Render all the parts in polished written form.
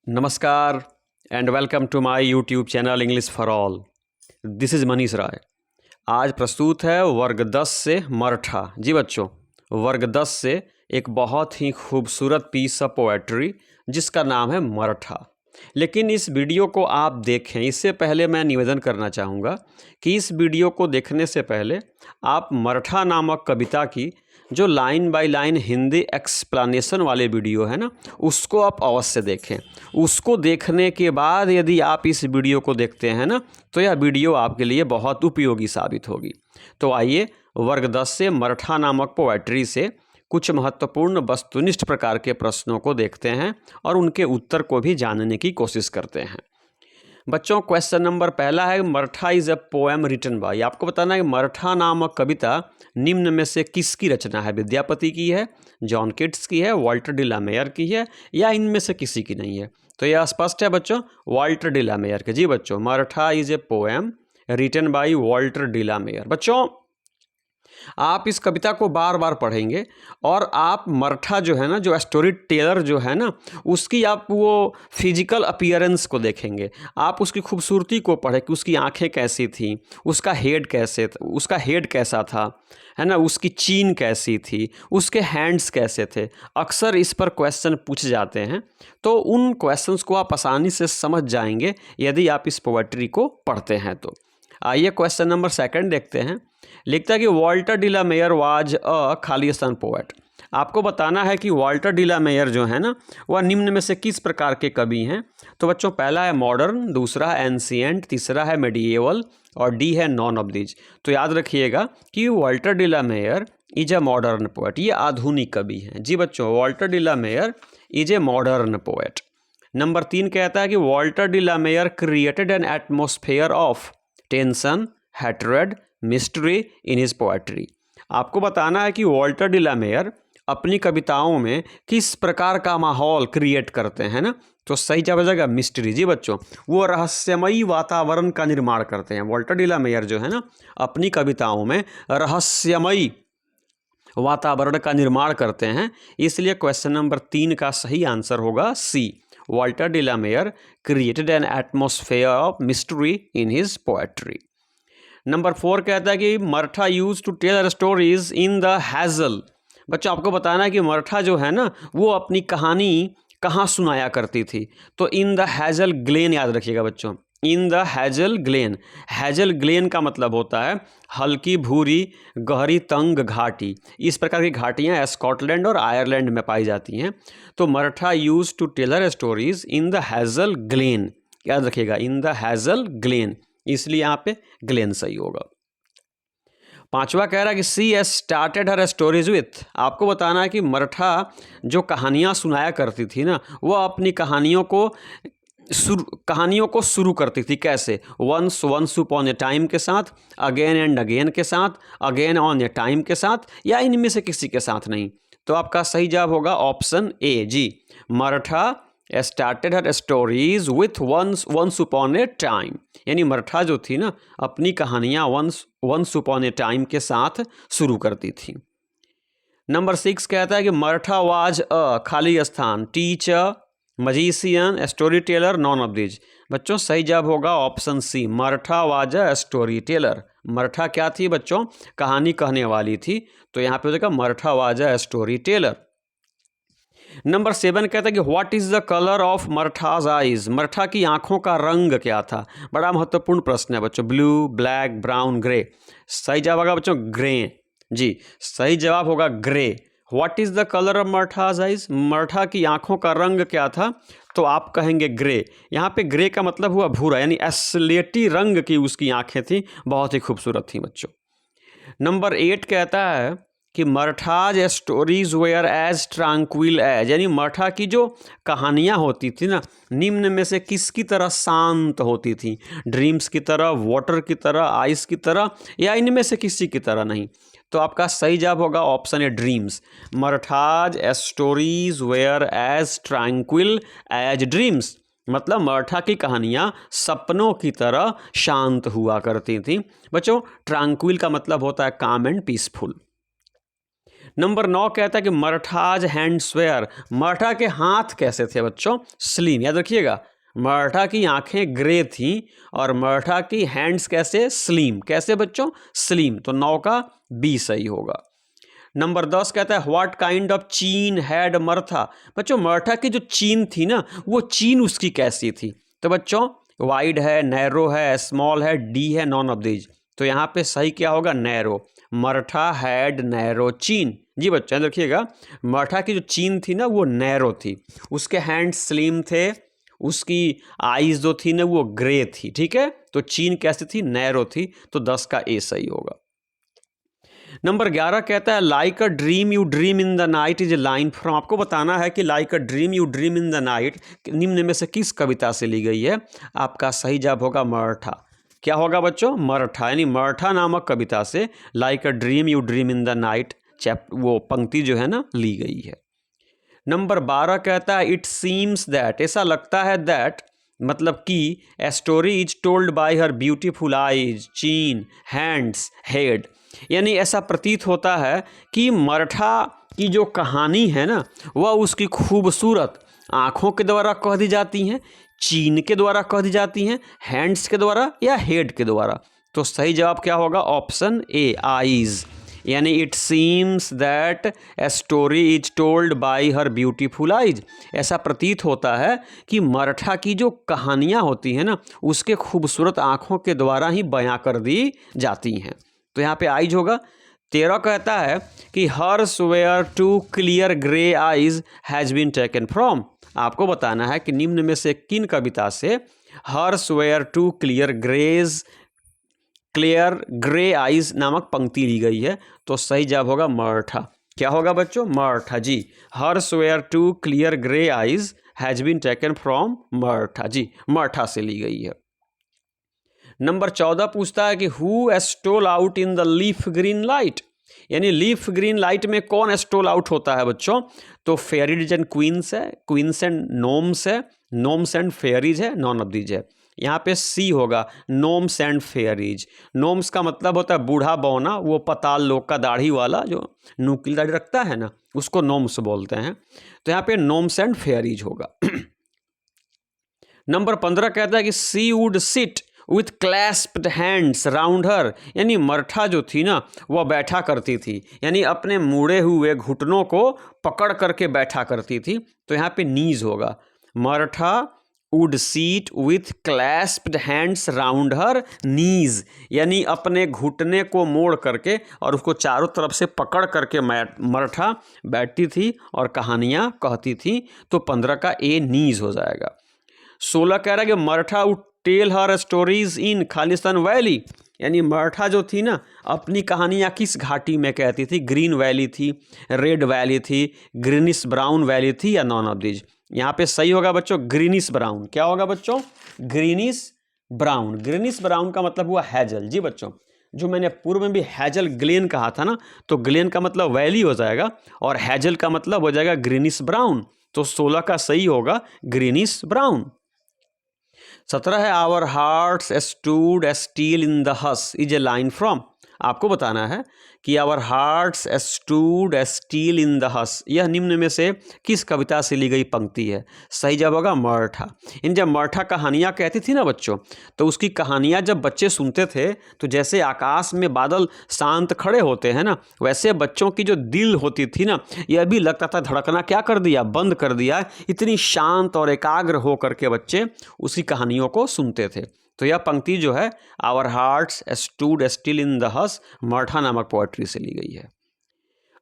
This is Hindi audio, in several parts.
नमस्कार and welcome to my YouTube channel English for all. This is Manish Rai. आज प्रस्तुत है वर्ग 10 से मराठा। जी बच्चों, वर्ग 10 से एक बहुत ही खूबसूरत पीस ऑफ पोएट्री जिसका नाम है मराठा। लेकिन इस वीडियो को आप देखें इससे पहले मैं निवेदन करना चाहूँगा कि इस वीडियो को देखने से पहले आप मराठा नामक कविता की जो line by line Hindi explanation वाले वीडियो है ना, उसको आप अवश्य देखें। उसको देखने के बाद यदि आप इस वीडियो को देखते हैं ना, तो यह वीडियो आपके लिए बहुत उपयोगी साबित होगी। तो आइए वर्ग 10 से मराठा नामक पोएट्री से कुछ महत्वपूर्ण वस्तुनिष्ठ प्रकार के प्रश्नों को देखते हैं और उनके उत्तर को भी जानने की कोशिश करते हैं। बच्चों, क्वेश्चन नंबर पहला है, Martha is a poem written by. आपको बताना है मराठा नामक कविता निम्न में से किसकी रचना है? विद्यापति की है, जॉन किट्स की है, वॉल्टर डी ला मेयर की है, या इनमें से किसी की नहीं है? तो यह स्पष्ट है बच्चों, वॉल्टर डी ला मेयर के। जी बच्चों, Martha is a poem written by Walter de la Mare. बच्चों, आप इस कविता को बार बार पढ़ेंगे और आप मराठा जो है ना, जो स्टोरी टेलर जो है ना, उसकी आप वो फिजिकल अपीयरेंस को देखेंगे। आप उसकी खूबसूरती को पढ़ें कि उसकी आंखें कैसी थी, उसका हेड कैसा था, है ना, उसकी चीन कैसी थी, उसके हैंड्स कैसे थे। अक्सर इस पर क्वेश्चन पूछ जाते हैं, तो उन क्वेश्चंस को आप आसानी से समझ जाएंगे यदि आप इस पोएट्री को पढ़ते हैं तो। आइए क्वेश्चन नंबर सेकंड देखते हैं। लिखता है कि Walter de la Mare was a खालिस्तान पोएट। आपको बताना है कि वॉल्टर डी ला मेयर जो है ना, वह निम्न में से किस प्रकार के कवि हैं? तो बच्चों, पहला है मॉडर्न, दूसरा है एंशिएंट, तीसरा है मेडिएवल और डी है नॉन ऑफ दीज। तो याद रखिएगा कि Walter de la Mare is a modern poet, ये आधुनिक कवि हैं। जी बच्चों, Walter de la Mare is a modern poet. Number 3 कहता है कि Walter de la Mare created an atmosphere of tension, hatred, mystery in his poetry. आपको बताना है कि वॉल्टर डी ला मेयर अपनी कविताओं में किस प्रकार का माहौल क्रिएट करते हैं ना, तो सही जवाब हो जाएगा मिस्ट्री। जी बच्चों, वो रहस्यमयी वातावरण का निर्माण करते हैं। वॉल्टर डी ला मेयर जो है ना, अपनी कविताओं में रहस्यमयी वातावरण का निर्माण करते हैं। इसलिए क्वेश्चन नंबर 3 का सही आंसर होगा c, Walter de la Mare created an atmosphere of mystery in his poetry. Number 4 कहता है कि Martha use to tell stories in the hazel. बच्चों, आपको बताना है कि मराठा जो है ना, वो अपनी कहानी कहाँ सुनाया करती थी? तो इन द हैजल ग्लेन, याद रखिएगा बच्चों, इन the hazel Glenn. Hassle Glenn का मतलब होता है हल्की भूरी गहरी तंग घाटी। इस प्रकार की घाटियाँ स्कॉटलैंड और आयरलैंड में पाई जाती हैं। तो Martha use to tell her stories in the hazel glen, याद रखिएगा, इन द हैजल ग्लेन, इसलिए यहाँ पे ग्लेन सही होगा। 5वां कह रहा है कि C S started her stories with. आपको बताना है कि मराठा जो कहानियाँ सुनाया करती थी ना, वह अपनी कहानियों को शुरू करती थी कैसे? वंस अपॉन ए टाइम के साथ, अगेन एंड अगेन के साथ, अगेन ऑन ए टाइम के साथ, या इनमें से किसी के साथ नहीं। तो आपका सही जवाब होगा ऑप्शन ए, जी, Martha started her stories with once upon a time. यानी मराठा जो थी ना, अपनी कहानियाँ वंस अपॉन ए टाइम के साथ शुरू करती थी। नंबर 6 कहता है कि मराठा वाज अ खाली स्थान, teacher, magician, story teller, none of these. बच्चों, सही जवाब होगा option c, Martha was a story teller. Martha क्या थी बच्चों? कहानी कहने वाली थी। तो यहाँ पे हो जाएगा Maratha was a story Taylor. Number 7 कहता है कि what is the colour of Marathas eyes. Maratha की आंखों का रंग क्या था? बड़ा महत्वपूर्ण प्रश्न है बच्चों। Blue, black, brown, grey. सही जवाब होगा बच्चों ग्रे। जी, सही जवाब होगा grey. What is the colour of Marathas eyes, Maratha की आंखों का रंग क्या था? तो आप कहेंगे ग्रे। यहाँ पे ग्रे का मतलब हुआ भूरा, यानी स्लेटी रंग की उसकी आंखें थी, बहुत ही खूबसूरत थी बच्चों। नंबर 8 कहता है कि Martha's stories were as tranquil as, यानी मराठा की जो कहानियाँ होती थी ना, निम्न में से किसकी तरह शांत होती थी? ड्रीम्स की तरह, वाटर की तरह, आइस की तरह, या इनमें से किसी की तरह नहीं? तो आपका सही जवाब होगा option a, dreams. Martha's stories were as tranquil as dreams, मतलब मराठा की कहानियाँ सपनों की तरह शांत हुआ करती थी। बच्चों, ट्रांक्विल का मतलब होता है काम एंड पीसफुल। नंबर 9 कहता है कि मराठाज हैंड्स वेयर, मराठा के हाथ कैसे थे बच्चों? स्लिम। याद रखिएगा, मराठा की आंखें ग्रे थीं और मराठा की हैंड्स कैसे? स्लिम। कैसे बच्चों? स्लिम। तो 9 का बी सही होगा। नंबर 10 कहता है व्हाट काइंड ऑफ चीन हैड मराठा, बच्चों मराठा की जो चीन थी ना, वो चीन उसकी कैसी थी? तो बच्चों वाइड है, नैरो है, स्मॉल है, डी है, नॉन ऑफ दीज। तो यहाँ पे सही क्या होगा? नैरो। मराठा हैड नैरो चीन। जी बच्चों याद रखिएगा, मराठा की जो चीन थी ना वो नैरो थी, उसके हैंड स्लिम थे, उसकी आईज जो थी ना वो ग्रे थी। ठीक है, तो चीन कैसी थी? नैरो थी। तो 10 का ए सही होगा। नंबर 11 कहता है like a dream you dream in the night is a line from, आपको बताना है कि like a dream you dream in the night निम्न में से किस कविता से ली गई है? आपका सही जवाब होगा मराठा। क्या होगा बच्चों? मराठा, यानी मराठा नामक कविता से like a dream you dream in the night वो पंक्ति जो है ना ली गई है। नंबर 12 कहता है इट सीम्स दैट, ऐसा लगता है दैट मतलब कि a story is told by her beautiful eyes चीन हैंड्स हेड, यानी ऐसा प्रतीत होता है कि मराठा की जो कहानी है ना वह उसकी खूबसूरत आँखों के द्वारा कह दी जाती हैं, चीन के द्वारा कह दी जाती हैं, हैंड्स के द्वारा या हेड के द्वारा। तो सही जवाब क्या होगा? ऑप्शन ए आईज, यानी it seems that a story is told by her beautiful eyes, ऐसा प्रतीत होता है कि मराठा की जो कहानियाँ होती हैं ना उसके खूबसूरत आँखों के द्वारा ही बयां कर दी जाती हैं। तो यहाँ पे आइज होगा। 13 कहता है कि her swear to clear grey eyes has been taken from, आपको बताना है कि निम्न में से किन कविता से her swear to clear grey eyes नामक पंक्ति ली गई है? तो सही जवाब होगा मराठा। क्या होगा बच्चों? मराठा। जी, her swear to clear grey eyes has been taken from Martha. जी, मराठा से ली गई है। नंबर 14 पूछता है कि who stole out in the leaf green light, यानी लीफ ग्रीन लाइट में कौन स्टोल आउट होता है बच्चों? तो फेरीज एंड क्वींस है, क्वींस एंड नोम्स है, नोम्स एंड फेरीज है, नॉन ऑफ दीज है। यहाँ पे सी होगा, नोम्स एंड फेरीज। नोम्स का मतलब होता है बूढ़ा बौना, वो पताल लोग का दाढ़ी वाला जो नुकीली दाढ़ी रखता है ना उसको नोम्स बोलते हैं। तो यहाँ पे नोम्स एंड फेरीज होगा। नंबर 15 कहता है कि she would sit with clasped hands round her, यानी मराठा जो थी ना वह बैठा करती थी, यानी अपने मुड़े हुए घुटनों को पकड़ करके बैठा करती थी। तो यहाँ पे नीज होगा, Martha would seat with clasped hands round her knees, यानी अपने घुटने को मोड़ करके और उसको चारों तरफ से पकड़ करके मराठा बैठती थी और कहानियाँ कहती थी। तो 15 का ए नीज हो जाएगा। 16 कह रहा है कि Martha would tell her stories in खालिस्तान वैली, यानी मराठा जो थी ना अपनी कहानियाँ किस घाटी में कहती थी? ग्रीन वैली थी, रेड वैली थी, ग्रीनिश ब्राउन वैली थी, या नॉन ऑफ दीज। यहाँ पे सही होगा बच्चों ग्रीनिश ब्राउन। क्या होगा बच्चों? Greenish brown. ग्रीनिश ब्राउन का मतलब हुआ हैजल। जी बच्चों, जो मैंने पूर्व में भी हैजल ग्लेन कहा था ना, तो ग्लेन का मतलब वैली हो जाएगा और हैजल का मतलब हो जाएगा ग्रीनिश ब्राउन। तो 16 का सही होगा ग्रीनिश ब्राउन। 17 है our hearts stood still in the hush is a line from, आपको बताना है कि our hearts stood still in the hush यह निम्न में से किस कविता से ली गई पंक्ति है? सही जवाब होगा मराठा। इन जब मराठा कहानियाँ कहती थी ना बच्चों, तो उसकी कहानियाँ जब बच्चे सुनते थे तो जैसे आकाश में बादल शांत खड़े होते हैं ना, वैसे बच्चों की जो दिल होती थी ना यह भी लगता था धड़कना क्या कर दिया? बंद कर दिया। इतनी शांत और एकाग्र हो करके बच्चे उसी कहानियों को सुनते थे। तो यह पंक्ति जो है our hearts stood still in the hush Martha नामक पोएट्री से ली गई है।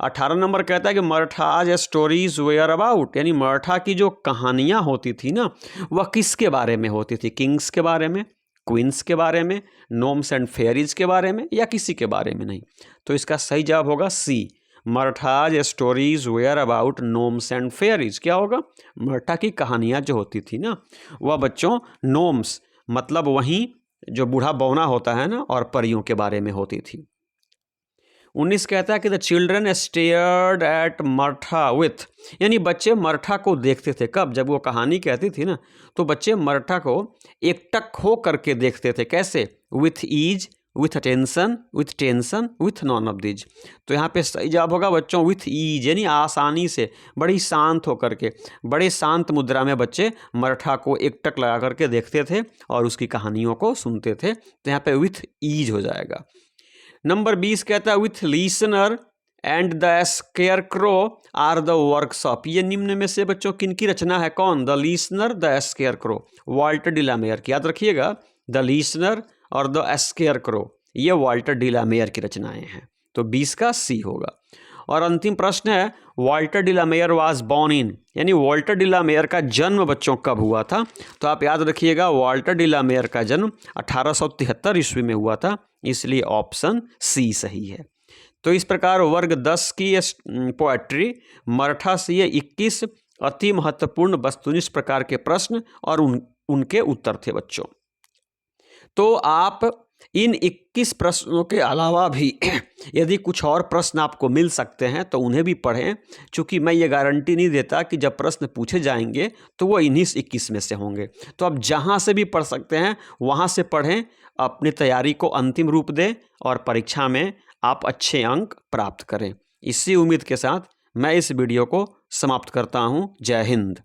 18 नंबर कहता है कि मराठाज स्टोरीज वेयर अबाउट, यानी मराठा की जो कहानियाँ होती थी ना वह किसके बारे में होती थी? किंग्स के बारे में, क्वींस के बारे में, नोम्स एंड फेरीज के बारे में, या किसी के बारे में नहीं? तो इसका सही जवाब होगा c, Martha's stories were about gnomes and fairies. क्या होगा? मराठा की कहानियाँ जो होती थी ना वह बच्चों नोम्स मतलब वहीं जो बूढ़ा बौना होता है ना और परियों के बारे में होती थी। 19 कहता है कि the children stared at Maratha with, यानी बच्चे मराठा को देखते थे। कब? जब वो कहानी कहती थी ना तो बच्चे मराठा को एकटक हो करके देखते थे। कैसे? With ease, with tension, with none of these. तो यहाँ पे सही जवाब होगा बच्चों विथ ईज, यानी आसानी से, बड़ी शांत होकर के, बड़े शांत मुद्रा में बच्चे मराठा को एकटक लगा करके देखते थे और उसकी कहानियों को सुनते थे। तो यहाँ पे विथ ईज हो जाएगा। नंबर 20 कहता है with listener and the scarecrow are the workshop. ये निम्न में से बच्चों किनकी रचना है? कौन? The listener, the scarecrow, Walter de la Mare की। याद रखिएगा, द लीसनर और द स्केयरक्रो ये वाल्टर डिलामेयर की रचनाएं हैं। तो 20 का सी होगा। और अंतिम प्रश्न है वाल्टर डिलामेयर वाज बॉर्न इन, यानी वाल्टर डिलामेयर का जन्म बच्चों कब हुआ था? तो आप याद रखिएगा, वाल्टर डिलामेयर का जन्म 1873 ईस्वी में हुआ था, इसलिए ऑप्शन सी सही है। तो इस प्रकार वर्ग 10 की पोएट्री मराठा से ये 21 अति महत्वपूर्ण वस्तुनिष्ठ प्रकार के प्रश्न और उनके उत्तर थे बच्चों। तो आप इन 21 प्रश्नों के अलावा भी यदि कुछ और प्रश्न आपको मिल सकते हैं तो उन्हें भी पढ़ें, क्योंकि मैं ये गारंटी नहीं देता कि जब प्रश्न पूछे जाएंगे तो वो इन्हीं 21 में से होंगे। तो आप जहाँ से भी पढ़ सकते हैं वहाँ से पढ़ें, अपनी तैयारी को अंतिम रूप दें और परीक्षा में आप अच्छे अंक प्राप्त करें। इसी उम्मीद के साथ मैं इस वीडियो को समाप्त करता हूँ। जय हिंद।